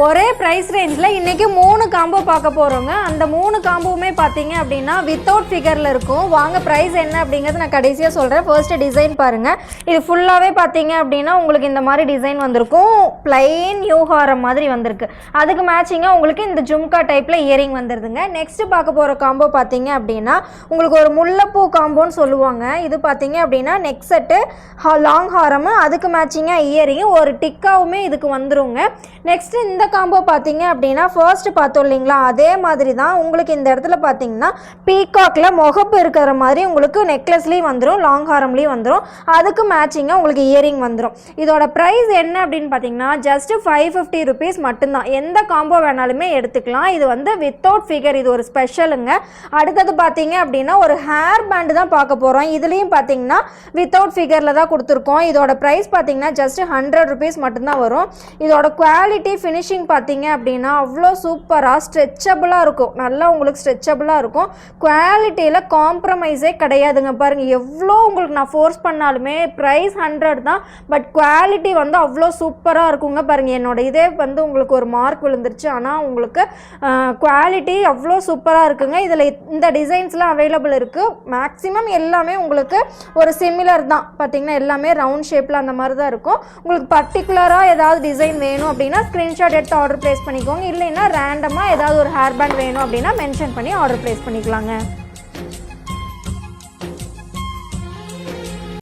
ஒரே ப்ரைஸ் ரேஞ்சில் இன்றைக்கி 3 காம்போ பார்க்க போகிறோங்க. அந்த 3 காம்போவுமே பார்த்தீங்க அப்படின்னா வித்தவுட் ஃபிகரில் இருக்கும். வாங்க ப்ரைஸ் என்ன அப்படிங்கிறது நான் கடைசியாக சொல்கிறேன். ஃபர்ஸ்ட்டு டிசைன் பாருங்கள். இது ஃபுல்லாகவே பார்த்தீங்க அப்படின்னா உங்களுக்கு இந்த மாதிரி டிசைன் வந்திருக்கும். பிளைன் நியூ ஹாரம் மாதிரி வந்திருக்கு. அதுக்கு மேட்சிங்காக உங்களுக்கு இந்த ஜும்கா டைப்பில் இயரிங் வந்துடுதுங்க. நெக்ஸ்ட்டு பார்க்க போகிற காம்போ பார்த்தீங்க அப்படின்னா உங்களுக்கு ஒரு முல்லைப்பூ காம்போன்னு சொல்லுவாங்க. இது பார்த்தீங்க அப்படின்னா நெக் செட்டு, லாங் ஹாரமு, அதுக்கு மேட்சிங்காக இயரிங், ஒரு டிக்காவுமே இதுக்கு வந்துருங்க. நெக்ஸ்ட்டு இந்த காம்போ பார்த்தீங்க அப்படின்னா ஃபர்ஸ்ட் பார்த்தோம் இல்லைங்களா, அதே மாதிரி தான் உங்களுக்கு இந்த இடத்துல பார்த்தீங்கன்னா பீகாக்ல முகப்பு இருக்கிற மாதிரி உங்களுக்கு நெக்லஸ்லேயும் வந்துடும், லாங் ஹாரம்லேயும் வந்துடும். அதுக்கு மேட்சிங்காக உங்களுக்கு இயரிங் வந்துடும். இதோட ப்ரைஸ் என்ன அப்படின்னு பார்த்தீங்கன்னா ஜஸ்ட் 550 ருபீஸ் மட்டும்தான். எந்த காம்போ வேணாலுமே எடுத்துக்கலாம். இது வந்து வித்தவுட் ஃபிகர், இது ஒரு ஸ்பெஷலுங்க. அடுத்தது பார்த்தீங்க அப்படின்னா ஒரு ஹேர் பேண்டு தான் பார்க்க போகிறோம். இதுலேயும் பார்த்தீங்கன்னா வித்தவுட் ஃபிகரில் தான் கொடுத்துருக்கோம். இதோட ப்ரைஸ் பார்த்தீங்கன்னா ஜஸ்ட் 100 ருபீஸ் மட்டும்தான் வரும். இதோட குவாலிட்டி ஃபினிஷிங் பார்த்தீங்க அப்படின்னா அவ்வளோ சூப்பராக ஸ்ட்ரெச்சபிளாக இருக்கும். நல்லா உங்களுக்கு ஸ்ட்ரெச்சபிளாக இருக்கும். குவாலிட்டியில் காம்ப்ரமைஸே கிடையாதுங்க. பாருங்கள் எவ்வளோ உங்களுக்கு நான் ஃபோர்ஸ் பண்ணாலுமே ப்ரைஸ் 100 தான், பட் குவாலிட்டி வந்து அவ்வளோ சூப்பராக இருக்குங்க. பாருங்கள் என்னோட இதே வந்து உங்களுக்கு ஒரு மார்க் விழுந்துருச்சு, ஆனால் உங்களுக்கு குவாலிட்டி அவ்வளோ சூப்பராக இருக்குங்க. இதில் இந்த டிசைன்ஸ்லாம் அவைலபிள் இருக்குது. மேக்ஸிமம் எல்லாமே உங்களுக்கு ஒரு சிமிலர் தான். பார்த்தீங்கன்னா எல்லாமே ரவுண்ட் ஷேப்பில் அந்த மாதிரி தான் இருக்கும். உங்களுக்கு பர்டிகுலராக ஏதாவது டிசைன் வேணும் அப்படின்னா ஸ்க்ரீன்ஷாட் எடுத்து ஆர்டர் ப்ளேஸ் பண்ணிக்கோங்க. இல்லைன்னா ரேண்டமாக ஏதாவது ஒரு ஹேர் பேண்ட் வேணும் அப்படின்னா மென்ஷன் பண்ணி ஆர்டர் ப்ளேஸ் பண்ணிக்கலாங்க.